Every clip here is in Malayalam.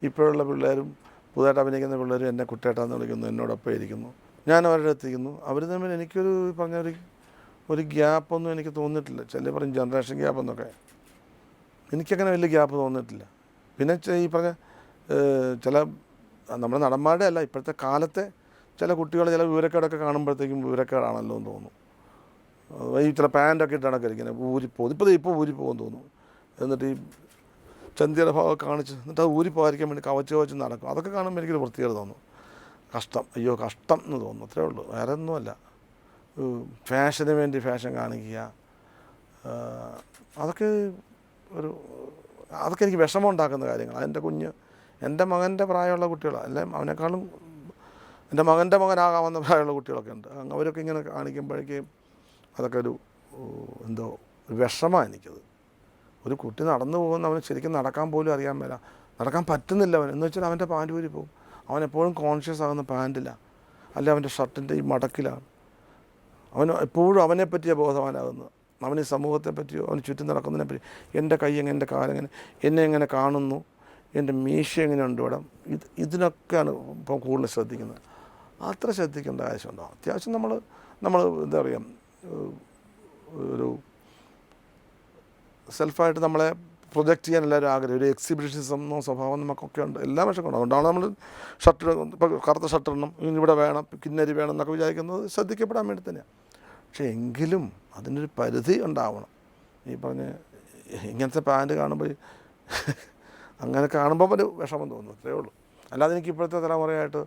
ഇപ്പോഴുള്ള പിള്ളേരും പുതുതായിട്ട് അഭിനയിക്കുന്ന പിള്ളേരും എന്നെ കുട്ടേട്ടാന്ന് വിളിക്കുന്നു, എന്നോടൊപ്പം ഇരിക്കുന്നു, ഞാൻ അവരുടെ എത്തിക്കുന്നു. അവർ തമ്മിൽ എനിക്കൊരു ഒരു ഗ്യാപ്പൊന്നും എനിക്ക് തോന്നിയിട്ടില്ല. ചില പറയും ജനറേഷൻ ഗ്യാപ്പ് എന്നൊക്കെ, എനിക്കങ്ങനെ വലിയ ഗ്യാപ്പ് തോന്നിയിട്ടില്ല. പിന്നെ ഈ പറഞ്ഞ ചില നമ്മുടെ നടന്മാരുടെ അല്ല, ഇപ്പോഴത്തെ കാലത്തെ ചില കുട്ടികൾ ചില വിവരക്കേടൊക്കെ കാണുമ്പോഴത്തേക്കും വിവരക്കേടാണല്ലോ എന്ന് തോന്നും. ഈ ചില പാൻറ്റൊക്കെ ഇട്ട് നടക്കിരിക്കുന്നത് ഊരിപ്പോകും, ഇപ്പോൾ ഊരിപ്പോകും തോന്നുന്നു. എന്നിട്ട് ഈ ചന്തിയുടെ ഭാഗം കാണിച്ച് എന്നിട്ട് അത് ഊരിപ്പോകാതിരിക്കാൻ വേണ്ടി കവച്ച് നടക്കും. അതൊക്കെ കാണുമ്പോൾ എനിക്കൊരു വൃത്തികേട് തോന്നും. കഷ്ടം, അയ്യോ കഷ്ടം എന്ന് തോന്നും, അത്രേ ഉള്ളൂ, വേറെ ഒന്നുമല്ല. ഫാഷന് വേണ്ടി ഫാഷൻ കാണിക്കുക, അതൊക്കെ എനിക്ക് വിഷമം ഉണ്ടാക്കുന്ന കാര്യങ്ങളാണ്. എൻ്റെ മകൻ്റെ പ്രായമുള്ള കുട്ടികളാണ്, അല്ലെ അവനേക്കാളും എൻ്റെ മകൻ്റെ മകനാകാവുന്ന പ്രായമുള്ള കുട്ടികളൊക്കെ ഉണ്ട്. അവരൊക്കെ ഇങ്ങനെ കാണിക്കുമ്പോഴേക്കും അതൊക്കെ എന്തോ വിഷമമാണ് എനിക്കത്. ഒരു കുട്ടി നടന്നു പോകുന്ന അവന് ശരിക്കും നടക്കാൻ പോലും അറിയാൻ മേല, നടക്കാൻ പറ്റുന്നില്ല അവൻ. എന്ന് വെച്ചാൽ അവൻ്റെ പാൻറ്റ് ഊരി പോകും. അവൻ എപ്പോഴും കോൺഷ്യസ് ആകുന്ന പാൻറ്റിലാണ്, അല്ല അവൻ്റെ ഷർട്ടിൻ്റെ ഈ മടക്കിലാണ്. അവൻ എപ്പോഴും അവനെപ്പറ്റിയാണ് ബോധവാനാകുന്നത്. അവൻ ഈ സമൂഹത്തെപ്പറ്റിയോ അവന് ചുറ്റും നടക്കുന്നതിനെപ്പറ്റി, എൻ്റെ കൈ എങ്ങനെ, എൻ്റെ കാലെങ്ങനെ, എന്നെ എങ്ങനെ കാണുന്നു, എൻ്റെ മീശ എങ്ങനെയുണ്ട് ഇവിടെ, ഇതിനൊക്കെയാണ് ഇപ്പോൾ കൂടുതൽ ശ്രദ്ധിക്കുന്നത്. അത്ര ശ്രദ്ധിക്കേണ്ട ആവശ്യമുണ്ടോ? അത്യാവശ്യം നമ്മൾ എന്താ പറയുക, ഒരു സെൽഫായിട്ട് നമ്മളെ പ്രൊജക്റ്റ് ചെയ്യാൻ എല്ലാവരും ആഗ്രഹം, ഒരു എക്സിബിഷനിസം എന്നോ സ്വഭാവം നമുക്കൊക്കെ ഉണ്ട്, എല്ലാ മനുഷ്യർക്കും. അതുകൊണ്ടാണ് നമ്മൾ ഷർട്ട്, ഇപ്പോൾ കറുത്ത ഷർട്ട് ഇടണം, ഇവിടെ വേണം, കിന്നരി വേണം എന്നൊക്കെ വിചാരിക്കുന്നത് ശ്രദ്ധിക്കപ്പെടാൻ വേണ്ടി തന്നെയാണ്. പക്ഷേ എങ്കിലും അതിനൊരു പരിധി ഉണ്ടാവണം. ഈ പറഞ്ഞ് ഇങ്ങനത്തെ പാൻറ്റ് കാണുമ്പോൾ അങ്ങനെ കാണുമ്പോൾ ഒരു വിഷമം തോന്നുന്നു, അത്രയേ ഉള്ളൂ. അല്ലാതെ എനിക്ക് ഇപ്പോഴത്തെ തലമുറയായിട്ട്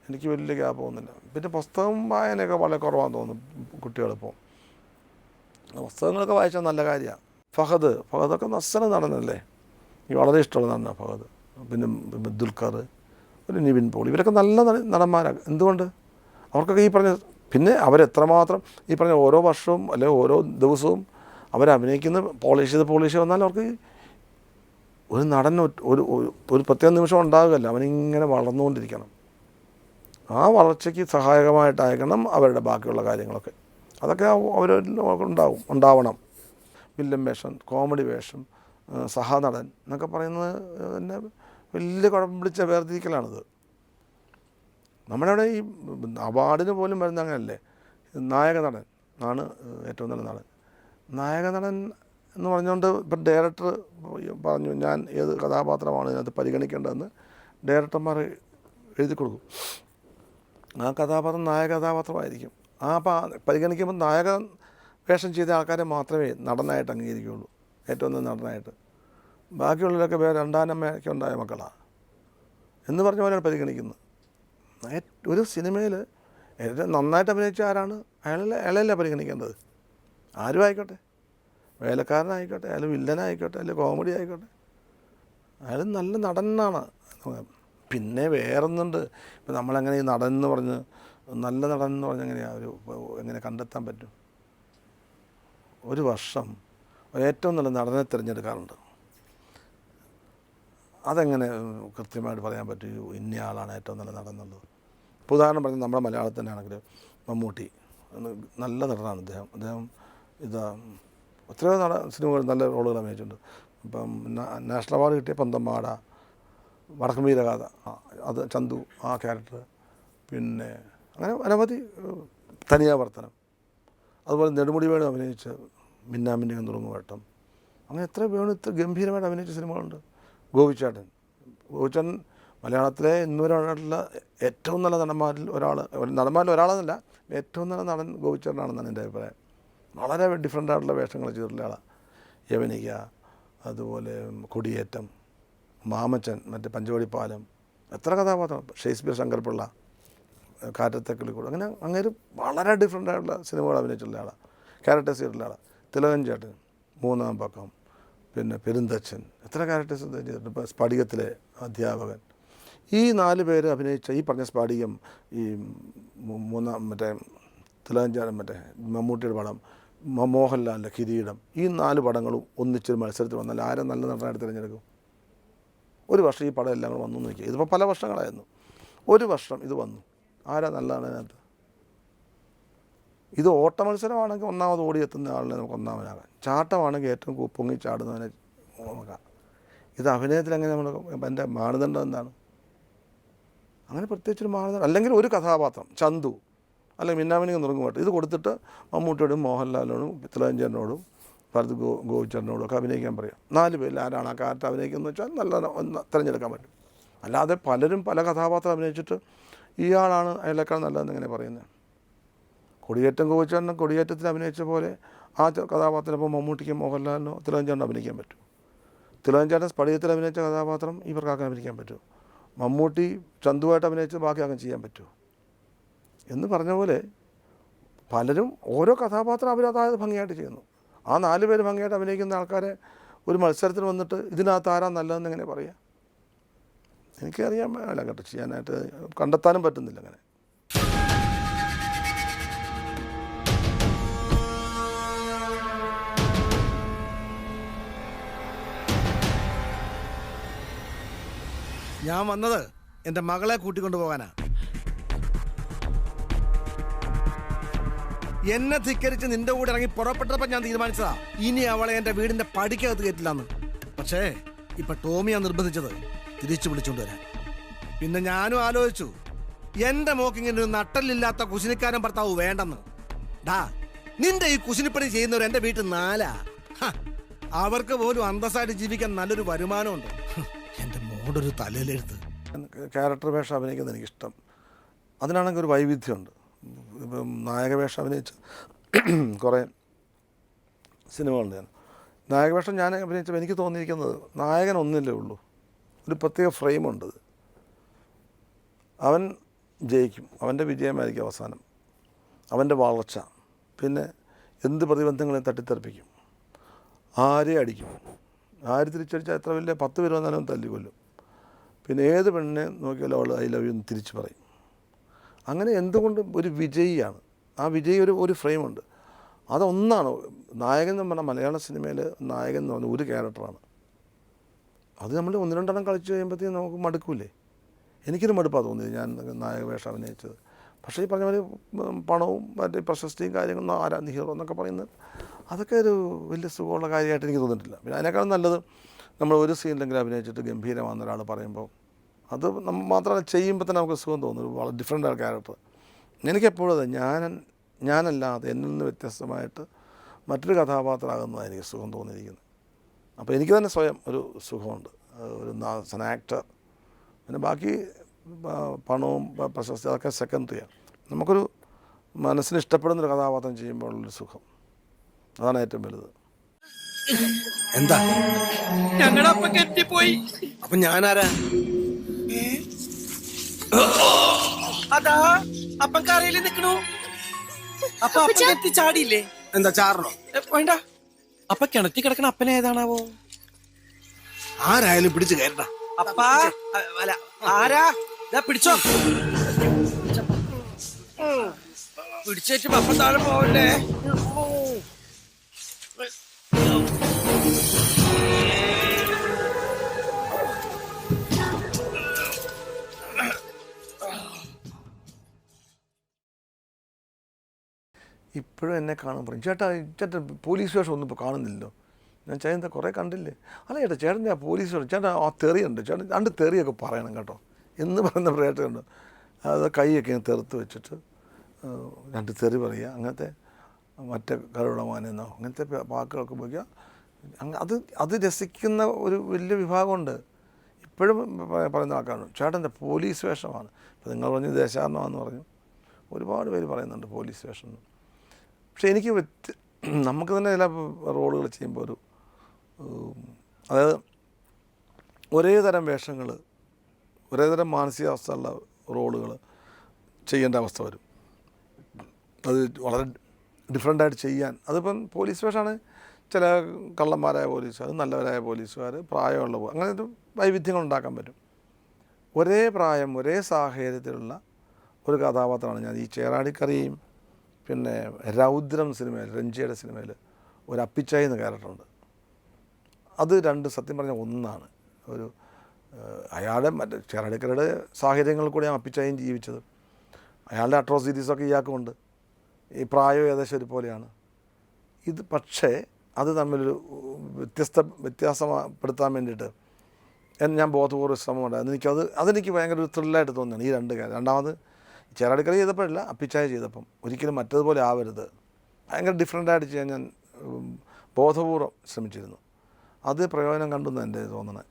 എനിക്ക് വലിയ ഗ്യാപ്പ് തോന്നുന്നില്ല. പിന്നെ പുസ്തകം വായനയൊക്കെ വളരെ കുറവാണെന്ന് തോന്നുന്നു കുട്ടികളിപ്പോൾ. പുസ്തകങ്ങളൊക്കെ വായിച്ചാൽ നല്ല കാര്യമാണ്. ഫഹദൊക്കെ നസ്സന നടനല്ലേ, എനിക്ക് വളരെ ഇഷ്ടമുള്ള നടനാണ് ഫഹദ്. പിന്നെ ദുൽഖർ, പിന്നെ നിവിൻ പോളി, ഇവരൊക്കെ നല്ല നടന്മാരാണ്. എന്തുകൊണ്ട്? അവർക്കൊക്കെ ഈ പറഞ്ഞ, പിന്നെ അവരെത്രമാത്രം ഈ പറഞ്ഞ ഓരോ വർഷവും അല്ലെങ്കിൽ ഓരോ ദിവസവും അവരഭിനയിക്കുന്ന പോളിഷ് ചെയ്ത് വന്നാൽ അവർക്ക് ഒരു നടൻ ഒരു പ്രത്യേക നിമിഷം ഉണ്ടാകുകയല്ല, അവനിങ്ങനെ വളർന്നുകൊണ്ടിരിക്കണം. ആ വളർച്ചയ്ക്ക് സഹായകമായിട്ടായിരിക്കണം അവരുടെ ബാക്കിയുള്ള കാര്യങ്ങളൊക്കെ. അതൊക്കെ ഉണ്ടാവണം. വില്ലൻ വേഷം, കോമഡി വേഷം, സഹനടൻ എന്നൊക്കെ പറയുന്നത് തന്നെ വലിയ കുഴപ്പം പിടിച്ച വേർതിരിക്കലാണിത്. നമ്മുടെ ഈ അവാർഡിന് പോലും വരുന്ന അങ്ങനെയല്ലേ, നായക നടൻ ആണ് ഏറ്റവും നല്ല നടൻ. നായക നടൻ എന്ന് പറഞ്ഞുകൊണ്ട് ഇപ്പം ഡയറക്ടർ പറഞ്ഞു ഞാൻ ഏത് കഥാപാത്രമാണ് ഇതിനകത്ത് പരിഗണിക്കേണ്ടതെന്ന് ഡയറക്ടർമാർ എഴുതി കൊടുക്കും. ആ കഥാപാത്രം നായക കഥാപാത്രമായിരിക്കും. ആ പരിഗണിക്കുമ്പോൾ നായക വേഷം ചെയ്ത ആൾക്കാരെ മാത്രമേ നടനായിട്ട് അംഗീകരിക്കുകയുള്ളൂ, ഏറ്റവും നല്ല നടനായിട്ട്. ബാക്കിയുള്ളവരൊക്കെ വേറെ രണ്ടാനമ്മയൊക്കെ ഉണ്ടായ മക്കളാണ് എന്ന് പറഞ്ഞ പോലെയാണ് പരിഗണിക്കുന്നത്. ഒരു സിനിമയിൽ ഏറ്റവും നന്നായിട്ട് അഭിനയിച്ച ആരാണ്, അയാളല്ലേ പരിഗണിക്കേണ്ടത്. ആരും ആയിക്കോട്ടെ, വേലക്കാരനായിക്കോട്ടെ, അയാൾ വില്ലനായിക്കോട്ടെ, അല്ലെങ്കിൽ കോമഡി ആയിക്കോട്ടെ, അയാൾ നല്ല നടനാണ്. പിന്നെ വേറൊന്നുണ്ട്, ഇപ്പം നമ്മളെങ്ങനെ ഈ നടൻ എന്ന് പറഞ്ഞ്, നല്ല നടൻ എന്ന് പറഞ്ഞ് എങ്ങനെ കണ്ടെത്താൻ പറ്റും? ഒരു വർഷം ഏറ്റവും നല്ല നടനെ തിരഞ്ഞെടുക്കാറുണ്ട്. അതെങ്ങനെ കൃത്യമായിട്ട് പറയാൻ പറ്റും ഇന്നയാളാണ് ഏറ്റവും നല്ല നടൻ എന്നുള്ളത്? ഇപ്പോൾ ഉദാഹരണം പറഞ്ഞാൽ നമ്മുടെ മലയാളത്തിൽ തന്നെയാണെങ്കിൽ മമ്മൂട്ടി നല്ല നടനാണ്. അദ്ദേഹം എത്രയോ സിനിമകൾ നല്ല റോളുകൾ അഭിനയിച്ചിട്ടുണ്ട്. ഇപ്പം നാഷണൽ അവാർഡ് കിട്ടിയ പന്തമ്മാട, വടക്കൻ വീരഗാഥ, അത് ചന്തു ആ ക്യാരക്ടർ, പിന്നെ അങ്ങനെ അനവധി, തനിയാവർത്തനം, അതുപോലെ നെടുമുടി വേണു അഭിനയിച്ച മിന്നാമിന്നിയും തുറമുവേട്ടം, അങ്ങനെ എത്ര ഗംഭീരമായിട്ട് അഭിനയിച്ച സിനിമകളുണ്ട്. ഗോപിച്ചേട്ടൻ മലയാളത്തിലെ ഇന്നുവരെയുള്ള ഏറ്റവും നല്ല നടന്മാരിൽ ഒരാളെന്നല്ല, ഏറ്റവും നല്ല നടൻ ഗോപിച്ചേട്ടനാണെന്നാണ് എൻ്റെ അഭിപ്രായം. വളരെ ഡിഫറൻ്റ് ആയിട്ടുള്ള വേഷങ്ങൾ ചെയ്തിട്ടുള്ള ആളാണ്. യവനിക, അതുപോലെ കൊടിയേറ്റം, മാമച്ചൻ, മറ്റേ പഞ്ചവടിപ്പാലം, എത്ര കഥാപാത്രം, ഷേക്സ്പിയർ, ശങ്കർപിള്ള, കാറ്റത്തെ കിളിക്കൂട്, അങ്ങനെ വളരെ ഡിഫറൻ്റ് ആയിട്ടുള്ള സിനിമകൾ അഭിനയിച്ചിട്ടുള്ള ആളാണ്. ക്യാരക്ടേഴ്സ് ചെയ്തിട്ടുള്ള ആളാണ്. തിലകൻ ചേട്ടൻ, മൂന്നാം പക്കം, പിന്നെ പെരുന്തച്ഛൻ, എത്ര ക്യാരക്ടേഴ്സ് ചെയ്തിട്ടുണ്ട്. ഇപ്പോൾ സ്ഫടികത്തിലെ അധ്യാപകൻ, ഈ 4 പേര് അഭിനയിച്ച ഈ പറഞ്ഞ സ്ഫടികം, ഈ മറ്റേ തിലകൻ ചേട്ടൻ, മറ്റേ മമ്മൂട്ടിയുടെ പടം, മോഹൻലാലിൻ്റെ കിരീടം, ഈ 4 പടങ്ങളും ഒന്നിച്ചൊരു മത്സരത്തിൽ വന്നാൽ ആരും നല്ല നടനായിട്ട് തിരഞ്ഞെടുക്കും? ഒരു വർഷം ഈ പടം എല്ലാം കൂടെ വന്നു നോക്കി, ഇതിപ്പോൾ പല വർഷങ്ങളായിരുന്നു, ഒരു വർഷം ഇത് വന്നു, ആരാ നല്ലതാണ് അതിനകത്ത്? ഇത് ഓട്ട മത്സരമാണെങ്കിൽ ഒന്നാമത് ഓടിയെത്തുന്ന ആളിനെ നമുക്ക് ഒന്നാമനാകാം, ചാട്ടമാണെങ്കിൽ ഏറ്റവും പൊങ്ങി ചാടുന്നവനെ നോക്കാം. ഇത് അഭിനയത്തിൽ എങ്ങനെ നമ്മൾ എൻ്റെ മാനദണ്ഡം എന്താണ്? അങ്ങനെ പ്രത്യേകിച്ചൊരു മാനദണ്ഡം അല്ലെങ്കിൽ ഒരു കഥാപാത്രം ചന്തു അല്ലെങ്കിൽ മിന്നാമിനിക്ക് നുറുങ്ങുമായിട്ട് ഇത് കൊടുത്തിട്ട് മമ്മൂട്ടിയോടും മോഹൻലാലിനോടും തിലകഞ്ചേട്ടനോടും ഭരത് ഗോപിച്ചേട്ടനോടും ഒക്കെ അഭിനയിക്കാൻ പറയാം. 4 പേരിൽ ആരാണ് ആ കാറ്റ് അഭിനയിക്കുന്നത് വെച്ചാൽ നല്ല ഒന്ന് തിരഞ്ഞെടുക്കാൻ പറ്റും. അല്ലാതെ പലരും പല കഥാപാത്രം അഭിനയിച്ചിട്ട് ഇയാളാണ് അയാളേക്കാൾ നല്ലതെന്ന് എങ്ങനെ പറയുന്നത്? കൊടിയേറ്റം ഗോപിച്ചേട്ടനും കൊടിയേറ്റത്തിൽ അഭിനയിച്ച പോലെ ആ കഥാപാത്രത്തിനപ്പോൾ മമ്മൂട്ടിക്കും മോഹൻലാലിനോ തിലകഞ്ചേട്ടനോ അഭിനയിക്കാൻ പറ്റും. തിലകഞ്ചേട്ടൻ സ്പടികത്തിൽ അഭിനയിച്ച കഥാപാത്രം ഇവർക്കാക്കാൻ അഭിനയിക്കാൻ പറ്റും. മമ്മൂട്ടി ചന്തുവായിട്ട് അഭിനയിച്ച് ബാക്കിയാക്കാൻ ചെയ്യാൻ പറ്റുമോ എന്ന് പറഞ്ഞ പോലെ പലരും ഓരോ കഥാപാത്രം അവരതായത് ഭംഗിയായിട്ട് ചെയ്യുന്നു. ആ 4 പേര് ഭംഗിയായിട്ട് അഭിനയിക്കുന്ന ആൾക്കാരെ ഒരു മത്സരത്തിന് വന്നിട്ട് ഇതിനകത്ത് ആരാ നല്ലതെന്ന് എങ്ങനെ പറയാം? എനിക്കറിയാൻ മേല കേട്ടോ, ചെയ്യാനായിട്ട് കണ്ടെത്താനും പറ്റുന്നില്ല അങ്ങനെ. ഞാൻ വന്നത് എൻ്റെ മകളെ കൂട്ടിക്കൊണ്ടു പോകാനാ. എന്നെ ധിക്കരിച്ച് നിന്റെ കൂടെ ഇറങ്ങി പുറപ്പെട്ടപ്പോൾ ഞാൻ തീരുമാനിച്ചതാ ഇനി അവളെ എൻ്റെ വീടിന്റെ പടിക്കകത്ത് കയറ്റില്ലാന്ന്. പക്ഷേ ഇപ്പൊ ടോമിയാ നിർബന്ധിച്ചത് തിരിച്ചു വിളിച്ചുകൊണ്ട് വരാൻ. പിന്നെ ഞാനും ആലോചിച്ചു, എന്റെ മോക്കിങ്ങനെ ഒരു നട്ടലില്ലാത്ത കുശിനിക്കാരൻ ഭർത്താവ് വേണ്ടെന്ന്. ഡാ, നിന്റെ ഈ കുശിനിപ്പണി ചെയ്യുന്നവർ എൻ്റെ വീട്ടിൽ 4. അവർക്ക് പോലും അന്തസ്സായിട്ട് ജീവിക്കാൻ നല്ലൊരു വരുമാനമുണ്ട്. എൻ്റെ മോടൊരു തലയിലെഴുത്ത്. ക്യാരക്ടർ വേഷം അഭിനയിക്കുന്നത് എനിക്കിഷ്ടം. അതിനാണെങ്കിൽ ഒരു വൈവിധ്യമുണ്ട്. ഇപ്പം നായകവേഷം അഭിനയിച്ച് കുറേ സിനിമകളുണ്ട്. നായകവേഷം ഞാൻ അഭിനയിച്ചപ്പോൾ എനിക്ക് തോന്നിയിരിക്കുന്നത് നായകൻ ഒന്നില്ലേ ഉള്ളൂ, ഒരു പ്രത്യേക ഫ്രെയിമുണ്ട്. അവൻ ജയിക്കും, അവൻ്റെ വിജയമായിരിക്കും അവസാനം, അവൻ്റെ വളർച്ച, പിന്നെ എന്ത് പ്രതിബന്ധങ്ങളെ തട്ടിത്തെറിപ്പിക്കും, ആരെ അടിക്കും, ആര് തിരിച്ചടിച്ചാൽ എത്ര വലിയ 10 പേര് വന്നാലും തല്ലിക്കൊല്ലും, പിന്നെ ഏത് പെണ്ണിനെ നോക്കിയാലും അവൾ ഐ ലവ് യു എന്ന് തിരിച്ച് പറയും. അങ്ങനെ എന്തുകൊണ്ടും ഒരു വിജയിയാണ്. ആ വിജയി ഒരു ഫ്രെയിമുണ്ട്. അതൊന്നാണ് നായകൻ എന്ന് പറഞ്ഞാൽ മലയാള സിനിമയിൽ നായകൻ എന്ന് പറഞ്ഞാൽ ഒരു ക്യാരക്ടറാണ്. അത് നമ്മൾ 1-2 എണ്ണം കളിച്ച് കഴിയുമ്പോഴത്തേക്കും നമുക്ക് മടുക്കൂലേ? എനിക്കൊരു മടുപ്പാണ് തോന്നിയത് ഞാൻ നായക വേഷം അഭിനയിച്ചത്. പക്ഷേ ഈ പറഞ്ഞ പോലെ പണവും മറ്റേ പ്രശസ്തിയും കാര്യങ്ങളും ആരാണ് ഹീറോ എന്നൊക്കെ പറയുന്നത് അതൊക്കെ ഒരു വലിയ സുഖമുള്ള കാര്യമായിട്ട് എനിക്ക് തോന്നിയിട്ടില്ല. പിന്നെ അതിനേക്കാളും നല്ലത് നമ്മൾ ഒരു സീനിലെങ്കിലും അഭിനയിച്ചിട്ട് ഗംഭീരമാണെന്ന് ഒരാൾ പറയുമ്പോൾ അത് മാത്രമല്ല ചെയ്യുമ്പോൾ തന്നെ നമുക്ക് സുഖം തോന്നും. വളരെ ഡിഫറെൻ്റ് ആയ ക്യാരക്ടർ. എനിക്കെപ്പോഴും അതെ ഞാനല്ലാതെ എന്നിൽ നിന്ന് വ്യത്യസ്തമായിട്ട് മറ്റൊരു കഥാപാത്രമാകുന്നതാണ് എനിക്ക് സുഖം തോന്നിയിരിക്കുന്നത്. അപ്പോൾ എനിക്ക് തന്നെ സ്വയം ഒരു സുഖമുണ്ട്, ഒരു ആക്ടർ. പിന്നെ ബാക്കി പണവും പ്രശസ്തി അതൊക്കെ സെക്കൻഡറിയാണ്. നമുക്കൊരു മനസ്സിന് ഇഷ്ടപ്പെടുന്നൊരു കഥാപാത്രം ചെയ്യുമ്പോഴുള്ളൊരു സുഖം, അതാണ് ഏറ്റവും വലുത്. എന്താ ഞങ്ങളപ്പ കെട്ടിപ്പോയി. അപ്പൊ ഞാനാരാ? അതാ അപ്പം കരയിൽ നിക്കണു. അപ്പൊ അപ്പൻ കെട്ടി ചാടിയില്ലേ? എന്താ ചാറണോ? വേണ്ട. അപ്പൊ കിണറ്റി കിടക്കണ അപ്പനെ ഏതാണാവോ? ആരായാലും പിടിച്ചു കയറണ്ട. അപ്പാ അല്ല ആരാ? പിടിച്ചോ, പിടിച്ചേറ്റ് അപ്പം താഴെ പോവല്ലേ? ഇപ്പോഴും എന്നെ കാണാൻ പറയും, ചേട്ടാ പോലീസ് വേഷം ഒന്നും ഇപ്പോൾ കാണുന്നില്ലല്ലോ. ഞാൻ ചേട്ടൻ കുറേ കണ്ടില്ലേ? അല്ല ചേട്ടാ, ചേട്ടൻ്റെ ആ പോലീസ് വേഷം, ചേട്ടാ ആ തെറിയുണ്ട്, ചേട്ടൻ 2 തെറിയൊക്കെ പറയണം കേട്ടോ എന്ന് പറയുന്ന പ്രേക്ഷകരുണ്ട്. അത് കൈയൊക്കെ തെറുത്ത് വെച്ചിട്ട് 2 തെറി പറയുക, അങ്ങനത്തെ മറ്റേ കരുളമാനെന്നോ അങ്ങനത്തെ വാക്കുകളൊക്കെ ഉപയോഗിക്കുക. അത് രസിക്കുന്ന ഒരു വലിയ വിഭാഗമുണ്ട്. ഇപ്പോഴും പറയുന്ന ആൾക്കാണ് ചേട്ടൻ്റെ പോലീസ് വേഷമാണ്. ഇപ്പോൾ നിങ്ങൾ പറഞ്ഞു ദേശാടനമാണെന്ന് പറഞ്ഞു, ഒരുപാട് പേര് പറയുന്നുണ്ട് പോലീസ് വേഷം. പക്ഷേ എനിക്ക് നമുക്ക് തന്നെ ചില റോളുകൾ ചെയ്യുമ്പോൾ അതായത് ഒരേ തരം വേഷങ്ങൾ, ഒരേ തരം മാനസികാവസ്ഥയുള്ള റോളുകൾ ചെയ്യേണ്ട അവസ്ഥ വരും. അത് വളരെ ഡിഫറെൻ്റായിട്ട് ചെയ്യാൻ, അതിപ്പം പോലീസ് വേഷമാണ്, ചില കള്ളന്മാരായ പോലീസുകാർ, നല്ലവരായ പോലീസുകാർ, പ്രായമുള്ള അങ്ങനെ ഒരു വൈവിധ്യങ്ങൾ ഉണ്ടാക്കാൻ പറ്റും. ഒരേ പ്രായം ഒരേ സാഹചര്യത്തിലുള്ള ഒരു കഥാപാത്രമാണ് ഞാൻ. ഈ ചേറാടിക്കറിയും പിന്നെ രൗദ്രം സിനിമയിൽ, രഞ്ജിയുടെ സിനിമയിൽ ഒരു അപ്പിച്ചായി എന്ന ക്യാരക്ടറുണ്ട്. അത് 2 സത്യം പറഞ്ഞാൽ ഒന്നാണ്. ഒരു അയാളുടെ മറ്റേ ചേറാടിക്കരയുടെ സാഹചര്യങ്ങളിൽ കൂടിയാണ് അപ്പിച്ചായും ജീവിച്ചത്. അയാളുടെ അട്രോസിറ്റീസൊക്കെ ഇയാൾക്കുമുണ്ട്. ഈ പ്രായം ഏകദേശം ഒരുപോലെയാണ് ഇത്. പക്ഷേ അത് തമ്മിലൊരു വ്യത്യാസപ്പെടുത്താൻ വേണ്ടിയിട്ട് ഞാൻ ബോധപൂർവ്വ ശ്രമം ഉണ്ടായിരുന്നു. അതെനിക്ക് ഭയങ്കര ഒരു ത്രില്ലായിട്ട് തോന്നുകയാണ് ഈ രണ്ട് കാര്യം. രണ്ടാമത് ചേരാടിക്കറി ചെയ്തപ്പോഴല്ല, അപ്പിച്ചായ ചെയ്തപ്പം ഒരിക്കലും മറ്റതുപോലെ ആവരുത്, ഭയങ്കര ഡിഫറെൻ്റായിട്ട് ചെയ്യാൻ ഞാൻ ബോധപൂർവ്വം ശ്രമിച്ചിരുന്നു. അത് പ്രയോജനം കണ്ടെന്ന് എൻ്റെ തോന്നണേ.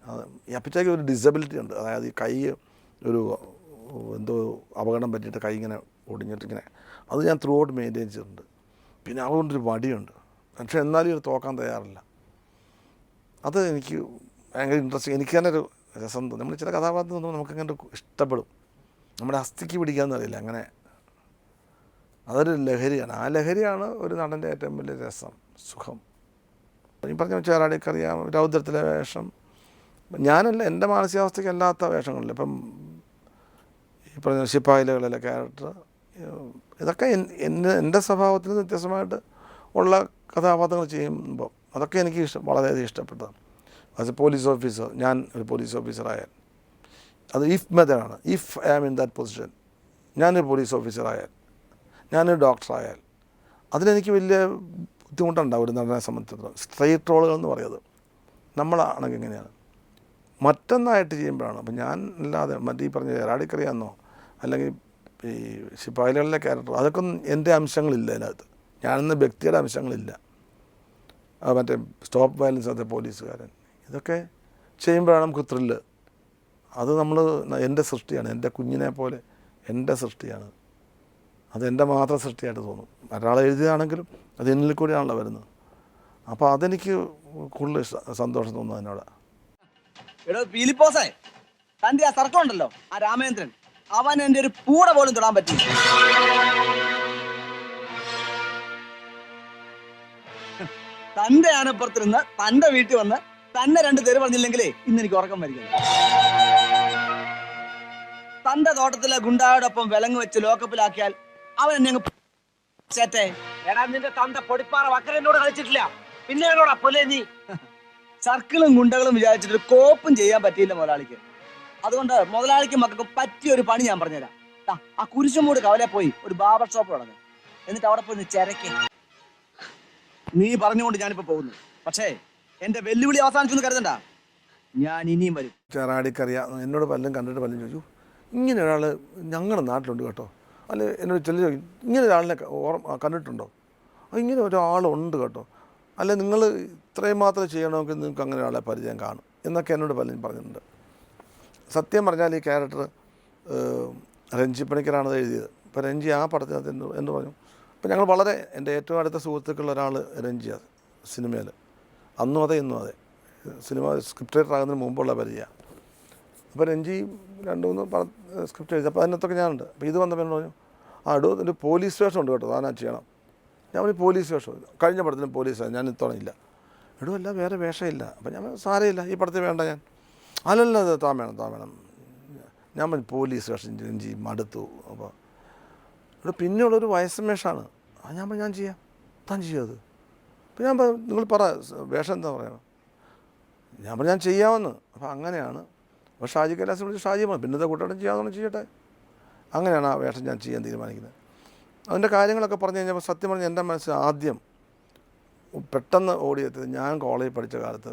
ഈ അപ്പിച്ചായ്ക്ക് ഒരു ഡിസബിലിറ്റി ഉണ്ട്, അതായത് ഈ കൈ ഒരു എന്തോ അപകടം പറ്റിയിട്ട് കൈ ഇങ്ങനെ ഒടിഞ്ഞിട്ടിങ്ങനെ, അത് ഞാൻ ത്രൂ ഔട്ട് മെയിൻറ്റെയിൻ ചെയ്തിട്ടുണ്ട്. പിന്നെ അതുകൊണ്ടൊരു മടിയുണ്ട്, പക്ഷേ എന്നാലും ഇത് തോക്കാൻ തയ്യാറില്ല. അത് എനിക്ക് ഭയങ്കര ഇൻട്രസ്റ്റിംഗ്, എനിക്ക് തന്നെ ഒരു രസം തോന്നും. നമ്മൾ ചില കഥാപാത്രം തോന്നുമ്പോൾ നമുക്കങ്ങനെ ഇഷ്ടപ്പെടും, നമ്മുടെ അസ്ഥിക്ക് പിടിക്കാമെന്നറിയില്ല, അങ്ങനെ അതൊരു ലഹരിയാണ്. ആ ലഹരിയാണ് ഒരു നടൻ്റെ ഏറ്റവും വലിയ രസം, സുഖം. ഈ പറഞ്ഞ ചേരാടിക്കറിയാം, രൗദ്രത്തിലെ വേഷം, ഞാനല്ല എൻ്റെ മാനസികാവസ്ഥയ്ക്ക് അല്ലാത്ത വേഷങ്ങളില്ല. ഇപ്പം ഈ പറഞ്ഞ ശിപ്പായിലകളിലെ ക്യാരക്ടർ, ഇതൊക്കെ എൻ്റെ സ്വഭാവത്തിന് വ്യത്യസ്തമായിട്ട് ഉള്ള കഥാപാത്രങ്ങൾ ചെയ്യുമ്പോൾ അതൊക്കെ എനിക്ക് വളരെയധികം ഇഷ്ടപ്പെട്ടതാണ്. ആസ് എ പോലീസ് ഓഫീസർ, ഞാൻ ഒരു പോലീസ് ഓഫീസറായാൽ അത് ഇഫ് മെത്തേഡാണ്. If I am in that position, ഞാനൊരു പോലീസ് ഓഫീസറായാൽ, ഞാനൊരു ഡോക്ടറായാൽ, അതിലെനിക്ക് വലിയ ബുദ്ധിമുട്ടുണ്ടാവും ഒരു നടനെ സംബന്ധിച്ചിടത്തോളം. സ്ട്രെയിറ്റ് റോളുകൾ എന്ന് പറയുന്നത് നമ്മളാണെങ്കിൽ ഇങ്ങനെയാണ്, മറ്റൊന്നായിട്ട് ചെയ്യുമ്പോഴാണ്. അപ്പം ഞാൻ അല്ലാതെ മറ്റേ ഈ പറഞ്ഞ ചേരാടിക്കറിയാന്നോ അല്ലെങ്കിൽ ഈ ശിപ്പായികളിലെ ക്യാരക്ടർ, അതൊക്കെ എൻ്റെ അംശങ്ങളില്ല അതിനകത്ത്, ഞാനെന്ന വ്യക്തിയുടെ അംശങ്ങളില്ല. മറ്റേ സ്റ്റോപ്പ് വയലൻസ് അതെ പോലീസുകാരൻ, ഇതൊക്കെ ചെയ്യുമ്പോഴാണ് നമുക്ക് ത്രില്ല്. അത് എൻ്റെ സൃഷ്ടിയാണ്, എൻ്റെ കുഞ്ഞിനെ പോലെ എൻ്റെ സൃഷ്ടിയാണ്, അതെൻ്റെ മാത്രം സൃഷ്ടിയായിട്ട് തോന്നും. ഒരാൾ എഴുതിയതാണെങ്കിലും അത് എന്നിൽ കൂടിയാണല്ലോ വരുന്നത്. അപ്പോൾ അതെനിക്ക് കൂടുതൽ സന്തോഷം തോന്നുന്നു അതിനോട്. എടോ പീലിപ്പോസേ, തന്റെ ആ സർക്കം ഉണ്ടല്ലോ, ആ രാമേന്ദ്രൻ, അവൻ എന്റെ ഒരു പൂട പോലും തൊടാൻ പറ്റില്ല. തന്റെ ആനപ്പുറത്തിരുന്ന് തന്റെ വീട്ടിൽ വന്ന് തന്നെ രണ്ട് തെരു പറഞ്ഞില്ലെങ്കിലേ ഇന്ന് എനിക്ക് ഉറക്കം വരികയില്ല. തന്റെ തോട്ടത്തിലെ ഗുണ്ടായോടൊപ്പം വിലങ്ങ് വെച്ച് ലോക്കപ്പിലാക്കിയാൽ അവൻ എന്നെ അങ്ങ് ചേട്ടേ. എടാ നിന്റെ തന്ത പൊടിപ്പാറ വക്കരനോട് കളിച്ചിട്ടില്ല, പിന്നെ എന്നോടാ പൊലേ നീ. സർക്കിളും ഗുണ്ടകളും വിചാരിച്ചിട്ട് കോപ്പും ചെയ്യാൻ പറ്റിയില്ല മുതലാളിക്ക്. അതുകൊണ്ട് മുതലാളിക്കും മക്കൾക്കും പറ്റിയ ഒരു പണി ഞാൻ പറഞ്ഞുതരാം. ആ കുരിശുമൂട് കവലെ പോയി ഒരു ബാർബർ ഷോപ്പ് തുടങ്ങി, എന്നിട്ട് അവിടെ പോയി ചിരക്ക്. നീ പറഞ്ഞുകൊണ്ട് ഞാനിപ്പോ പോകുന്നു, പക്ഷേ എന്റെ വെല്ലുവിളി അവസാനിച്ചു കരുതണ്ട, ഞാൻ ഇനിയും വരും. ചേരാടിക്കറിയാം, എന്നോട് പലരും കണ്ടിട്ട് പലരും ചോദിച്ചു, ഇങ്ങനെ ഒരാൾ ഞങ്ങളുടെ നാട്ടിലുണ്ട് കേട്ടോ, അല്ലെ എന്നോട് ചില ചോദിക്കും, ഇങ്ങനെ ഒരാളിനെ കണ്ടിട്ടുണ്ടോ, ഇങ്ങനെ ഒരാളുണ്ട് കേട്ടോ, അല്ലെ നിങ്ങൾ ഇത്രയും മാത്രം ചെയ്യണമെങ്കിൽ നിങ്ങൾക്ക് അങ്ങനെ ഒരാളെ പരിചയം കാണും എന്നൊക്കെ എന്നോട് പലരും പറഞ്ഞിട്ടുണ്ട്. സത്യം പറഞ്ഞാൽ ഈ ക്യാരക്ടർ രഞ്ജി പണിക്കരാണത് എഴുതിയത്. ഇപ്പോൾ രഞ്ജി ആ പടത്തിനകത്ത് എന്ന് പറഞ്ഞു. അപ്പോൾ ഞങ്ങൾ വളരെ എൻ്റെ ഏറ്റവും അടുത്ത സുഹൃത്തുക്കളുള്ള ഒരാൾ രഞ്ജിയാണ് സിനിമയിൽ, അന്നും അതെ ഇന്നും അതെ, സിനിമ സ്ക്രിപ്റ്റ് റൈറ്റർ ആകുന്നതിന് മുമ്പുള്ള പരിചയമാണ്. അപ്പോൾ രഞ്ജി 2-3 സ്ക്രിപ്റ്റ് എഴുതി, അപ്പോൾ അതിനകത്തൊക്കെ ഞാനുണ്ട്. അപ്പോൾ ഇത് വന്നപ്പോൾ എന്നോട് പറഞ്ഞു, അടു ഒരു പോലീസ് വേഷം ഉണ്ട് കേട്ടോ, താനാ ചെയ്യണം. ഞാൻ ഒരു പോലീസ് വേഷം, കഴിഞ്ഞ പടത്തിലും പോലീസാണ്, ഞാൻ ഇത്തവണയില്ല. അല്ല വേറെ വേഷമില്ല. അപ്പോൾ ഞാൻ സാരമില്ല, ഈ പടത്തിൽ വേണ്ട. ഞാൻ അല്ലല്ല അത് താൻ വേണം. ഞാൻ പറഞ്ഞു പോലീസ് വേഷം രഞ്ജി മടുത്തു. അപ്പോൾ പിന്നെയുള്ളൊരു വയസ്സൻ വേഷമാണ്. ഞാൻ പറഞ്ഞു ഞാൻ ചെയ്യാം, താൻ ചെയ്യാത്. അപ്പോൾ ഞാൻ നിങ്ങൾ പറ വേഷം എന്താ പറയണം. ഞാൻ പറഞ്ഞു ഞാൻ ചെയ്യാമെന്ന്. അപ്പോൾ അങ്ങനെയാണ്. അപ്പോൾ ഷാജി കൈലാസം വിളിച്ച് ഷാജി പറഞ്ഞു പിന്നത്തെ കൂട്ടം ചെയ്യാമെന്ന് ചെയ്യട്ടെ. അങ്ങനെയാണ് ആ വേഷം ഞാൻ ചെയ്യാൻ തീരുമാനിക്കുന്നത്. അതിൻ്റെ കാര്യങ്ങളൊക്കെ പറഞ്ഞു കഴിഞ്ഞപ്പോൾ സത്യം പറഞ്ഞാൽ എൻ്റെ മനസ്സിൽ ആദ്യം പെട്ടെന്ന് ഓടിയെത്തിയത്, ഞാൻ കോളേജിൽ പഠിച്ച കാലത്ത്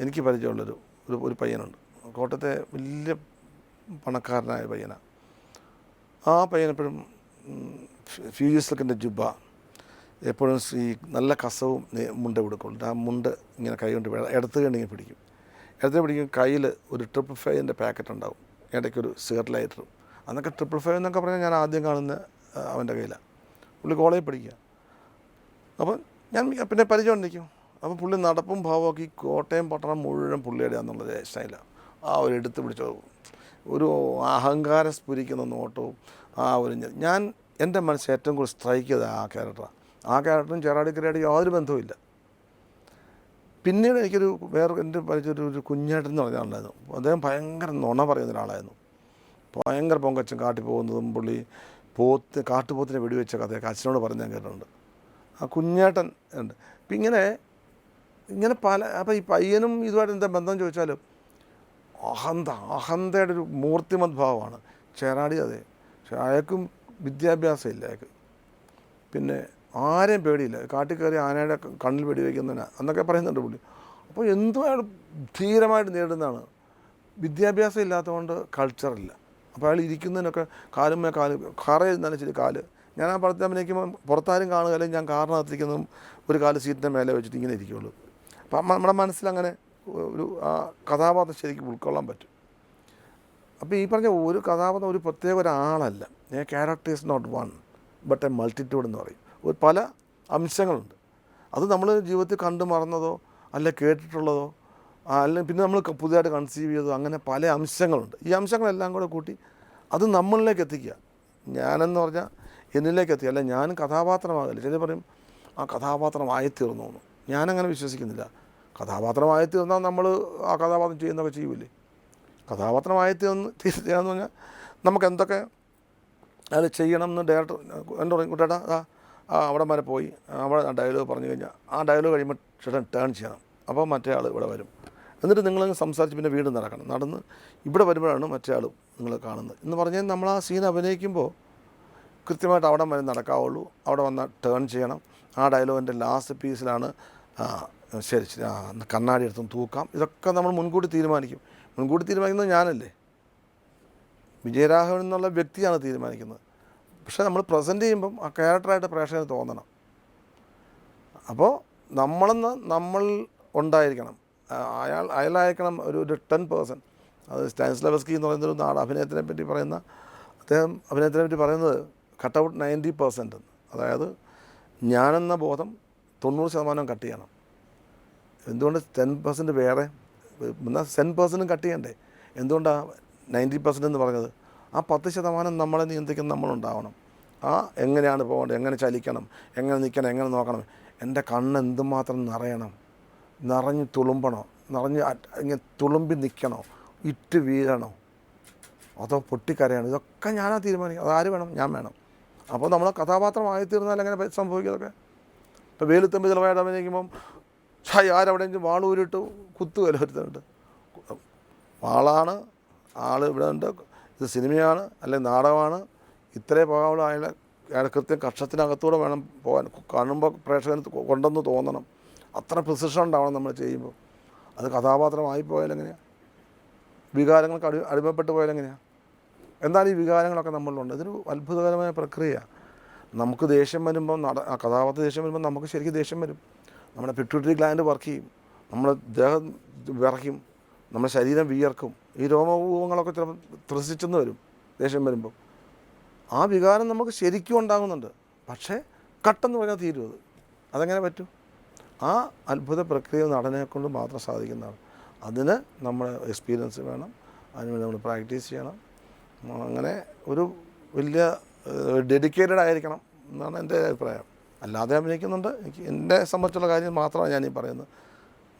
എനിക്ക് പരിചയമുള്ളൊരു പയ്യനുണ്ട്, കോട്ടയത്തെ വലിയ പണക്കാരനായ പയ്യനാണ്. ആ പയ്യനെപ്പോഴും ഫ്യൂജിയസ് ലുക്കിൻ്റെ ജുബ്ബ, എപ്പോഴും ഈ നല്ല കസവും മുണ്ട കൊടുക്കുള്ളൂ. ആ മുണ്ട് ഇങ്ങനെ കൈ കൊണ്ട് ഇടത്ത് കണ്ടിങ്ങനെ പിടിക്കും. കയ്യിൽ ഒരു 555 പാക്കറ്റ് ഉണ്ടാവും, ഇടയ്ക്കൊരു സിഗരറ്റ് ലൈറ്ററും. അന്നൊക്കെ 555 എന്നൊക്കെ പറഞ്ഞാൽ ഞാൻ ആദ്യം കാണുന്ന അവൻ്റെ കയ്യിലാണ്. പുള്ളി കോളേജിൽ പഠിക്കുക. അപ്പം ഞാൻ പിന്നെ പരിചയം ഉണ്ടിരിക്കും. അപ്പോൾ പുള്ളി നടപ്പും ഭാവമൊക്കെ ഈ കോട്ടയം പട്ടണം മുഴുവൻ പുള്ളിയുടെ എന്നുള്ള സ്റ്റൈലാണ്. ആ ഒരു എടുത്ത് പിടിച്ചോ ഒരു അഹങ്കാരം സ്ഫുരിക്കുന്ന നോട്ടവും ഞാൻ എൻ്റെ മനസ്സിൽ ഏറ്റവും കൂടുതൽ സ്ട്രൈക്ക് ചെയ്ത ആ ക്യാരക്ടറാണ്. ആ ക്യാരക്ടറും ചേരാടിക്കരയായിട്ട് യാതൊരു ബന്ധവുമില്ല. പിന്നീട് എനിക്കൊരു എൻ്റെ പരിചയൊരു കുഞ്ഞേട്ടൻ എന്ന് പറഞ്ഞ ആളായിരുന്നു. അദ്ദേഹം ഭയങ്കര നുണ പറയുന്ന ഒരാളായിരുന്നു. ഭയങ്കര പൊങ്കച്ചൻ, കാട്ടി പോകുന്നതും പുള്ളി കാട്ടുപോത്തിനെ വെടിവെച്ച കഥയൊക്കെ അച്ഛനോട് പറഞ്ഞ് ഞാൻ കേട്ടിട്ടുണ്ട്. ആ കുഞ്ഞേട്ടൻ ഉണ്ട്. അപ്പം ഇങ്ങനെ അപ്പോൾ ഈ പയ്യനും ഇതുമായിട്ട് എന്താ ബന്ധം ചോദിച്ചാലും അഹന്തയുടെ ഒരു മൂർത്തിമത് ഭാവമാണ്. ചേരാടി അതെ, പക്ഷേ അയാൾക്കും വിദ്യാഭ്യാസം ഇല്ല. അയാൾക്ക് പിന്നെ ആരെയും പേടിയില്ല. കാട്ടിൽ കയറി ആനയുടെ കണ്ണിൽ വെടിവെക്കുന്നതിനാണ് എന്നൊക്കെ പറയുന്നുണ്ട് പുള്ളി. അപ്പോൾ എന്തും അയാൾ ധീരമായിട്ട് നേരിടുന്നതാണ്. വിദ്യാഭ്യാസം ഇല്ലാത്തതുകൊണ്ട് കൾച്ചറില്ല. അപ്പോൾ അയാൾ ഇരിക്കുന്നതിനൊക്കെ കാലുമേ കാറേ ഇരുന്നാലും ശരി കാല്, ഞാൻ ആ പടത്തിൽ അഭിനയിക്കുമ്പോൾ പുറത്താരും കാണുകയല്ലേ, ഞാൻ കാറിനകത്തിരിക്കുന്നതും ഒരു കാല് സീറ്റിൻ്റെ മേലെ വെച്ചിട്ട് ഇങ്ങനെ ഇരിക്കുകയുള്ളൂ. അപ്പം നമ്മുടെ മനസ്സിലങ്ങനെ ഒരു ആ കഥാപാത്രം ശരിക്കും ഉൾക്കൊള്ളാൻ പറ്റും. അപ്പോൾ ഈ പറഞ്ഞ ഒരു കഥാപാത്രം ഒരു പ്രത്യേക ഒരാളല്ല. Character is not one but a multitude എന്ന് പറയും. ഒരു പല അംശങ്ങളുണ്ട്. അത് നമ്മൾ ജീവിതത്തിൽ കണ്ടു മറന്നതോ അല്ല കേട്ടിട്ടുള്ളതോ അല്ലെങ്കിൽ പിന്നെ നമ്മൾ പുതിയതായിട്ട് കൺസീവ് ചെയ്തതോ അങ്ങനെ പല അംശങ്ങളുണ്ട്. ഈ അംശങ്ങളെല്ലാം കൂടെ കൂട്ടി അത് നമ്മളിലേക്ക് എത്തിക്കുക. ഞാനെന്ന് പറഞ്ഞാൽ എന്നിലേക്ക് എത്തിക്കുക, അല്ല ഞാൻ കഥാപാത്രമാകില്ല. ചിലർ പറയും ആ കഥാപാത്രമായി തീർന്നു എന്ന്. ഞാനങ്ങനെ വിശ്വസിക്കുന്നില്ല. കഥാപാത്രമായി തീർന്നാൽ നമ്മൾ ആ കഥാപാത്രം ചെയ്യുന്നതൊക്കെ ചെയ്യൂലേ. കഥാപാത്രമായി തീർച്ചയാന്ന് പറഞ്ഞാൽ നമുക്ക് എന്തൊക്കെ അത് ചെയ്യണം എന്ന് ഡയറക്ടർ എൻ്റെ പറയും, കുട്ടേട്ടാ അവിടെ വരെ പോയി അവിടെ ഡയലോഗ് പറഞ്ഞു കഴിഞ്ഞാൽ ആ ഡയലോഗ് കഴിയുമ്പോൾ ചേട്ടൻ ടേൺ ചെയ്യണം, അപ്പോൾ മറ്റേ ആൾ ഇവിടെ വരും, എന്നിട്ട് നിങ്ങളങ്ങ് സംസാരിച്ച് പിന്നെ വീണ്ടും നടന്ന് ഇവിടെ വരുമ്പോഴാണ് മറ്റേ ആൾ നിങ്ങൾ കാണുന്നത് എന്ന് പറഞ്ഞാൽ നമ്മൾ ആ സീൻ അഭിനയിക്കുമ്പോൾ കൃത്യമായിട്ട് അവിടെ വരെ നടക്കാവുള്ളൂ. അവിടെ വന്നാൽ ടേൺ ചെയ്യണം. ആ ഡയലോഗിൻ്റെ ലാസ്റ്റ് പീസിലാണ് ശരി കണ്ണാടി എടുത്തും തൂക്കാം. ഇതൊക്കെ നമ്മൾ മുൻകൂട്ടി തീരുമാനിക്കും. മുൻകൂട്ടി തീരുമാനിക്കുന്നത് ഞാനല്ലേ, വിജയരാഘവൻ എന്നുള്ള വ്യക്തിയാണ് തീരുമാനിക്കുന്നത്. പക്ഷേ നമ്മൾ പ്രസൻറ്റ് ചെയ്യുമ്പം ആ ക്യാരക്ടറായിട്ട് പ്രേക്ഷകന് തോന്നണം. അപ്പോൾ നമ്മൾ ഉണ്ടായിരിക്കണം, അയാളായിരിക്കണം ഒരു 10%. അത് സ്റ്റാനിസ്ലവസ്കി എന്ന് പറയുന്നൊരു അഭിനയത്തിനെ പറ്റി പറയുന്ന അദ്ദേഹം അഭിനയത്തിനെ പറ്റി പറയുന്നത് കട്ടൗട്ട് 90%. അതായത് ഞാനെന്ന ബോധം 90% കട്ട് ചെയ്യണം. എന്തുകൊണ്ട് 10% വേറെ എന്നാൽ 10% കട്ട് ചെയ്യണ്ടേ? എന്തുകൊണ്ടാണ് 90% എന്ന് പറഞ്ഞത്? ആ 10% നമ്മളെ നിയന്ത്രിക്കുന്ന നമ്മളുണ്ടാവണം. ആ എങ്ങനെയാണ് പോകേണ്ടത്, എങ്ങനെ ചലിക്കണം, എങ്ങനെ നിൽക്കണം, എങ്ങനെ നോക്കണം, എൻ്റെ കണ്ണ് എന്തുമാത്രം നിറഞ്ഞ് തുളുമ്പണോ, ഇങ്ങനെ തുളുമ്പി നിൽക്കണോ, ഇറ്റ് വീഴണോ, അതോ പൊട്ടിക്കരയണോ, ഇതൊക്കെ ഞാനാ തീരുമാനിക്കും. അതാര് വേണം? ഞാൻ വേണം. അപ്പോൾ നമ്മൾ കഥാപാത്രമായി തീർന്നാൽ എങ്ങനെ സംഭവിക്കുന്നതൊക്കെ. ഇപ്പോൾ വേലുത്തമ്പി ചിലവായിട്ട് അഭിനയിക്കുമ്പം ആരെവിടെയെങ്കിലും വാളൂരിട്ട് കുത്തുകയല്ലോ ഒരുത്തനുണ്ട്. വാളാണ്, ആൾ ഇവിടെ ഉണ്ട്, ഇത് സിനിമയാണ് അല്ലെങ്കിൽ നാടകമാണ്, ഇത്രേ പോകാവുള്ള അയാളെ കൃത്യം കക്ഷത്തിനകത്തൂടെ വേണം പോകാൻ. കാണുമ്പോൾ പ്രേക്ഷകന് കൊണ്ടെന്ന് തോന്നണം. അത്ര പ്രിസിഷൻ ഉണ്ടാവണം നമ്മൾ ചെയ്യുമ്പോൾ. അത് കഥാപാത്രമായി പോയാലെങ്ങനെയാണ്? വികാരങ്ങൾക്ക് അടിമപ്പെട്ട് പോയാലെങ്ങനെയാണ്? എന്നാൽ ഈ വികാരങ്ങളൊക്കെ നമ്മളിലുണ്ട്. ഇതൊരു അത്ഭുതകരമായ പ്രക്രിയയാണ്. നമുക്ക് ദേഷ്യം വരുമ്പം കഥാപാത്ര ദേഷ്യം വരുമ്പോൾ നമുക്ക് ശരിക്കും ദേഷ്യം വരും. നമ്മുടെ പിറ്റ്യൂട്ടറി ഗ്ലാൻഡ് വർക്ക് ചെയ്യും, നമ്മുടെ ദേഹം വിറയ്ക്കും, നമ്മുടെ ശരീരം വിയർക്കും, ഈ രോമകൂപങ്ങളൊക്കെ ചിലപ്പോൾ ത്രസിച്ചെന്ന് വരും ദേഷ്യം വരുമ്പോൾ. ആ വികാരം നമുക്ക് ശരിക്കും ഉണ്ടാകുന്നുണ്ട്. പക്ഷേ കട്ടെന്ന് പറഞ്ഞാൽ തീരും. അതെങ്ങനെ പറ്റും? ആ അത്ഭുത പ്രക്രിയ നടനെ കൊണ്ട് മാത്രം സാധിക്കുന്നതാണ്. അതിന് നമ്മുടെ എക്സ്പീരിയൻസ് വേണം, അതിനുവേണ്ടി നമ്മൾ പ്രാക്ടീസ് ചെയ്യണം. അങ്ങനെ ഒരു വലിയ ഡെഡിക്കേറ്റഡ് ആയിരിക്കണം എന്നാണ് എൻ്റെ അഭിപ്രായം. അല്ലാതെ അഭിനയിക്കുന്നുണ്ട്. എനിക്ക് എൻ്റെ സംബന്ധിച്ചുള്ള കാര്യം മാത്രമാണ് ഞാനീ പറയുന്നത്.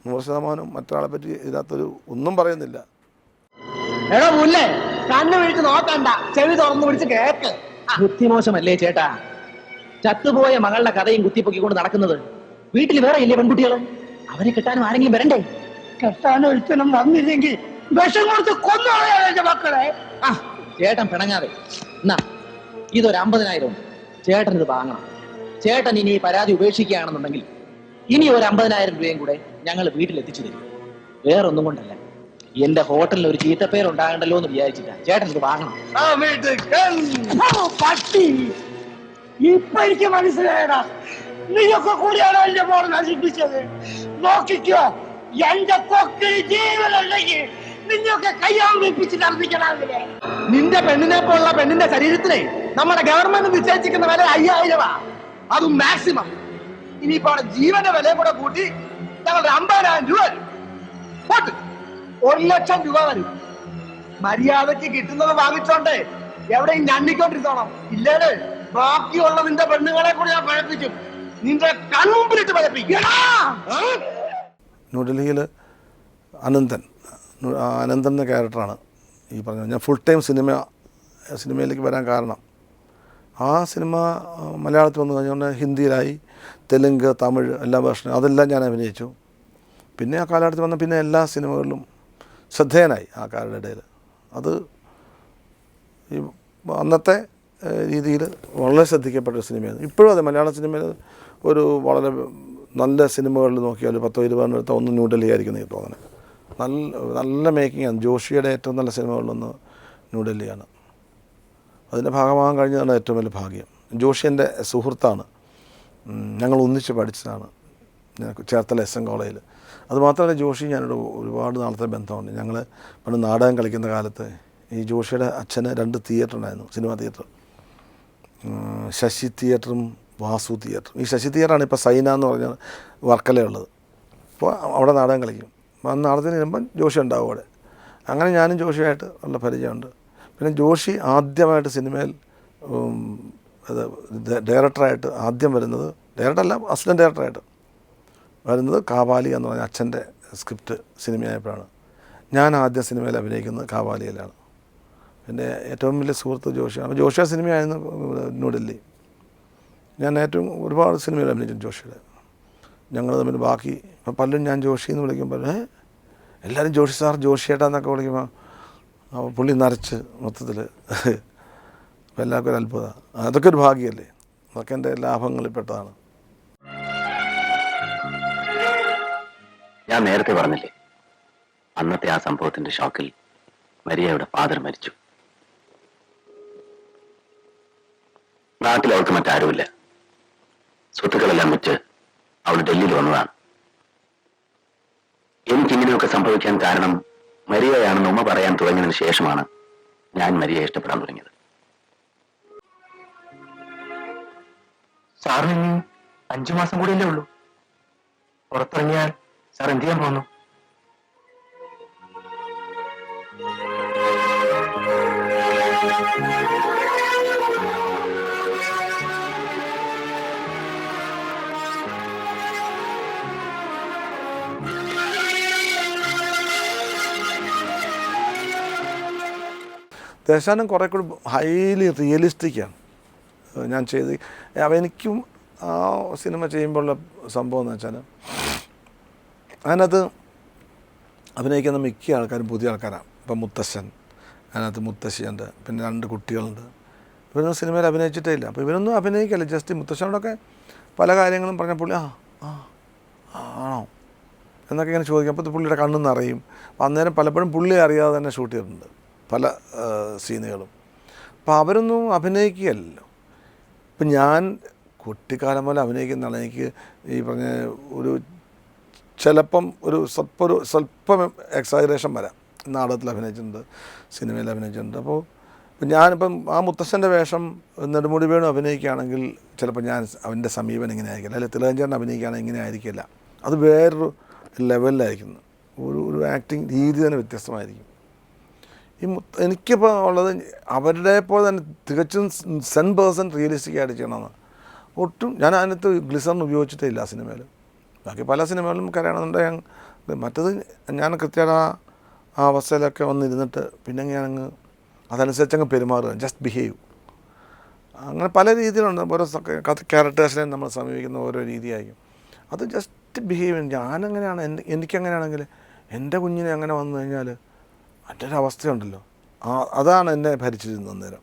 100% മറ്റൊരാളെ പറ്റി ഇതിനകത്തൊരു ഒന്നും പറയുന്നില്ല. കണ്ണു വിളിച്ച് നോക്കണ്ട, ചെവി തുറന്നു പിടിച്ച് കേക്ക്. ബുദ്ധിമോശമല്ലേ ചേട്ടാ? ചത്തുപോയ മകളുടെ കഥയും കുത്തിപ്പൊക്കിക്കൊണ്ട് നടക്കുന്നത്. വീട്ടിൽ വേറെ ഇല്ലേ പെൺകുട്ടികള്? അവരെ കിട്ടാനും ആരെങ്കിലും വരണ്ടേ? കെട്ടാനും ഒരുത്തനും വന്നില്ലെങ്കിൽ വിഷം കൊടുത്ത് കൊന്നുകളയാ മക്കളെ. ആ ചേട്ടൻ പിണങ്ങാതെ. എന്നാ ഇതൊരു 50,000 ചേട്ടൻ ഇത് വാങ്ങണം. ചേട്ടൻ ഇനി ഈ പരാതി ഉപേക്ഷിക്കുകയാണെന്നുണ്ടെങ്കിൽ ഇനി ഒരു 50,000 രൂപയും കൂടെ ഞങ്ങൾ വീട്ടിലെത്തിച്ചു തരും. വേറൊന്നും കൊണ്ടല്ല, എന്റെ ഹോട്ടലിൽ ഒരു ചീത്തപ്പേരുണ്ടാകണ്ടല്ലോ എന്ന് വിചാരിച്ചിട്ടാ ചേട്ടൻ ഇത് വാങ്ങണം. പട്ടി, ഇപ്പൊ എനിക്ക് മനസ്സിലായടാ, നീയൊക്കെ കൂടിയാണോ എന്റെ മോളെ നശിപ്പിച്ചത്. നോക്കിക്കോ, എന്റെ കൊക്കിന് ജീവനുണ്ടെങ്കിൽ നിന്നൊക്കെ കയ്യാമിപ്പിച്ച് നടന്നിക്കണേ. നിന്റെ പെണ്ണിനെ പോലുള്ള പെണ്ണിന്റെ ശരീരത്തിനെ നമ്മുടെ ഗവൺമെന്റ് നിശ്ചയിച്ചിരിക്കുന്ന വില 5,000. അതും മാക്സിമം. ഇനിയിപ്പോ അവിടെ ജീവന്റെ വില കൂടെ കൂട്ടി ഞങ്ങളുടെ 50,000 രൂപ വരും. 1,00,000 രൂപ വരും. മര്യാദക്ക് കിട്ടുന്നത് വാങ്ങിച്ചോണ്ടേ എവിടെയും ഞണ്ണിക്കൊണ്ടിരുന്നോണം. ഇല്ലേല് ബാക്കിയുള്ള നിന്റെ പെണ്ണുങ്ങളെ കൂടി ഞാൻ പഴപ്പിക്കും. നിന്റെ കൺമുമ്പിലിട്ട് പഴപ്പിക്കും. ന്യൂഡൽഹിയിൽ അനന്തൻ എന്ന ക്യാരക്ടറാണ് ഈ പറഞ്ഞത്. ഞാൻ ഫുൾ ടൈം സിനിമയിലേക്ക് വരാൻ കാരണം ആ സിനിമ മലയാളത്തിൽ വന്നു കഴിഞ്ഞുകൊണ്ട് ഹിന്ദിയിലായി, തെലുങ്ക്, തമിഴ് എല്ലാ വേർഷനും അതെല്ലാം ഞാൻ അഭിനയിച്ചു. പിന്നെ ആ കാലഘട്ടത്തിൽ വന്ന പിന്നെ എല്ലാ സിനിമകളിലും ശ്രദ്ധേയനായി ആ കാരുടെ ഇടയിൽ. അത് ഈ അന്നത്തെ രീതിയിൽ വളരെ ശ്രദ്ധിക്കപ്പെട്ട ഒരു സിനിമയാണ്. ഇപ്പോഴും അതെ, മലയാള സിനിമയിൽ ഒരു വളരെ നല്ല സിനിമകളിൽ നോക്കിയാൽ 10-20 ഒന്ന് ന്യൂഡൽഹി ആയിരിക്കും എനിക്ക് തോന്നുന്നത്. നല്ല മേക്കിങ്ങാണ്. ജോഷിയുടെ ഏറ്റവും നല്ല സിനിമകളിലൊന്ന് ന്യൂഡൽഹിയാണ്. അതിൻ്റെ ഭാഗമാകാൻ കഴിഞ്ഞതാണ് ഏറ്റവും വലിയ ഭാഗ്യം. ജോഷി എൻ്റെ സുഹൃത്താണ്, ഞങ്ങൾ ഒന്നിച്ച് പഠിച്ചതാണ് ചേർത്തല SM കോളേജിൽ. അതുമാത്രമല്ല, ജോഷി ഞാനോട് ഒരുപാട് നാളത്തെ ബന്ധമുണ്ട്. ഞങ്ങൾ പണ്ട് നാടകം കളിക്കുന്ന കാലത്ത് ഈ ജോഷിയുടെ അച്ഛന് 2 തിയേറ്റർ ഉണ്ടായിരുന്നു, സിനിമാ തിയേറ്റർ, ശശി തിയേറ്ററും വാസു തിയേറ്ററും. ഈ ശശി തിയേറ്ററാണ് ഇപ്പോൾ സൈന എന്ന് പറഞ്ഞ വർക്കലയുള്ളത്. അപ്പോൾ അവിടെ നാടകം കളിക്കും. നാടകത്തിന് വരുമ്പം ജോഷി ഉണ്ടാവും അവിടെ. അങ്ങനെ ഞാനും ജോഷിയായിട്ട് ഉള്ള പരിചയമുണ്ട്. പിന്നെ ജോഷി ആദ്യമായിട്ട് സിനിമയിൽ അത് ഡയറക്ടറായിട്ട് ആദ്യം വരുന്നത്, ഡയറക്ടറല്ല അസിസ്റ്റൻറ്റ് ഡയറക്ടറായിട്ട് വരുന്നത് കാവാലി എന്ന് പറഞ്ഞ അച്ഛൻ്റെ സ്ക്രിപ്റ്റ് സിനിമയായപ്പോഴാണ്. ഞാൻ ആദ്യ സിനിമയിൽ അഭിനയിക്കുന്നത് കാവാലിയിലാണ്. എൻ്റെ ഏറ്റവും വലിയ സുഹൃത്ത് ജോഷിയാണ്. അപ്പോൾ ജോഷിയുടെ സിനിമയായിരുന്നു ന്യൂഡൽഹി. ഞാൻ ഒരുപാട് സിനിമയിൽ അഭിനയിച്ചു ജോഷിയുടെ. ഞങ്ങൾ തമ്മിൽ ബാക്കി ഇപ്പം പലരും ഞാൻ ജോഷി എന്ന് വിളിക്കുമ്പോൾ എല്ലാവരും ജോഷി സാർ, ജോഷിയേട്ടാന്നൊക്കെ വിളിക്കുമ്പോൾ പുള്ളി നരച്ച് മൊത്തത്തിൽ. അപ്പോൾ എല്ലാവർക്കും ഒരു അത്ഭുതമാണ്. അതൊക്കെ ഒരു ഭാഗ്യമല്ലേ, അതൊക്കെ എൻ്റെ ലാഭങ്ങളിൽപ്പെട്ടതാണ്. ഞാൻ നേരത്തെ പറഞ്ഞില്ലേ, അന്നത്തെ ആ സംഭവത്തിന്റെ ഷോക്കിൽ മരിയയുടെ ഫാദർ മരിച്ചു. നാട്ടിൽ അവൾക്ക് മറ്റാരുമില്ല. സ്വത്തുക്കളെല്ലാം വെച്ച് അവൾ ഡൽഹിയിൽ വന്നതാണ്. എനിക്കിങ്ങനെയൊക്കെ സംഭവിക്കാൻ കാരണം മരിയയാണെന്ന് ഉമ്മ പറയാൻ തുടങ്ങിയതിന് ശേഷമാണ് ഞാൻ മരിയയെ ഇഷ്ടപ്പെടാൻ തുടങ്ങിയത്. സാറിന് 5 മാസം കൂടിയല്ലേ ഉള്ളൂ. പുറത്തിറങ്ങിയാൽ സാർ എന്ത് ചെയ്യാൻ പോകുന്നു? ദേശാനം കുറേ കൂടി ഹൈലി റിയലിസ്റ്റിക്കാണ് ഞാൻ ചെയ്ത്. എനിക്കും ആ സിനിമ ചെയ്യുമ്പോഴുള്ള സംഭവം എന്ന് വെച്ചാൽ, അതിനകത്ത് അഭിനയിക്കുന്ന മിക്ക ആൾക്കാരും പുതിയ ആൾക്കാരാണ്. ഇപ്പം മുത്തശ്ശൻ, അതിനകത്ത് മുത്തശ്ശിയുണ്ട്, പിന്നെ 2 കുട്ടികളുണ്ട്. ഇവരൊന്നും സിനിമയിൽ അഭിനയിച്ചിട്ടേ ഇല്ല. അപ്പോൾ ഇവരൊന്നും അഭിനയിക്കല്ല, ജസ്റ്റ് മുത്തശ്ശനോടൊക്കെ പല കാര്യങ്ങളും പറഞ്ഞ പുള്ളി ആണോ എന്നൊക്കെ ഇങ്ങനെ ചോദിക്കും. അപ്പോൾ പുള്ളിയുടെ കണ്ണിൽ നിന്ന് അറിയും. അപ്പോൾ അന്നേരം പലപ്പോഴും പുള്ളി അറിയാതെ തന്നെ ഷൂട്ട് ചെയ്തിട്ടുണ്ട് പല സീനുകളും. അപ്പോൾ അവരൊന്നും അഭിനയിക്കുകയല്ലോ. ഇപ്പം ഞാൻ കുട്ടിക്കാലം പോലെ അഭിനയിക്കുന്നതാണ്. എനിക്ക് ഈ പറഞ്ഞ ഒരു ചിലപ്പം സ്വല്പം എക്സാജറേഷൻ വരാം. നാടകത്തിൽ അഭിനയിച്ചിട്ടുണ്ട്, സിനിമയിൽ അഭിനയിച്ചിട്ടുണ്ട്. അപ്പോൾ ഞാനിപ്പം ആ മുത്തശ്ശൻ്റെ വേഷം നെടുമുടി വേണു അഭിനയിക്കുകയാണെങ്കിൽ ചിലപ്പോൾ ഞാൻ അവൻ്റെ സമീപനം ഇങ്ങനെ ആയിരിക്കില്ല, അല്ലെങ്കിൽ തിലകഞ്ചേട്ടൻ അഭിനയിക്കുകയാണെങ്കിൽ ഇങ്ങനെ ആയിരിക്കില്ല. അത് വേറൊരു ലെവലിലായിരിക്കും. ഒരു ആക്ടിങ് രീതി തന്നെ വ്യത്യസ്തമായിരിക്കും. എനിക്കിപ്പോൾ ഉള്ളത് അവരുടെ പോലെ തന്നെ തികച്ചും 100% റിയലിസ്റ്റിക് ആയിട്ട് ചെയ്യണമെന്ന്. ഒട്ടും ഞാൻ അതിനകത്ത് ഗ്ലിസറിന് ഉപയോഗിച്ചിട്ടേ ഇല്ല സിനിമയിൽ. ബാക്കി പല സിനിമകളിലും കരയണമെന്നുണ്ടെങ്കിൽ മറ്റത് ഞാൻ കൃത്യമായിട്ട് ആ അവസ്ഥയിലൊക്കെ വന്നിരുന്നിട്ട് പിന്നെ ഞാനങ്ങ് അതനുസരിച്ചങ്ങ് പെരുമാറുക, ജസ്റ്റ് ബിഹേവ്. അങ്ങനെ പല രീതിയിലുണ്ട്. ഓരോ ക്യാരക്ടേഴ്സിനെയും നമ്മൾ സമീപിക്കുന്ന ഓരോ രീതിയായിരിക്കും. അത് ജസ്റ്റ് ബിഹേവ്. ഞാനങ്ങനെയാണ്, എനിക്കങ്ങനെയാണെങ്കിൽ എൻ്റെ കുഞ്ഞിനെ അങ്ങനെ വന്നു കഴിഞ്ഞാൽ മറ്റൊരവസ്ഥയുണ്ടല്ലോ, അതാണ് എന്നെ ഭരിച്ചിരുന്നത് അന്നേരം.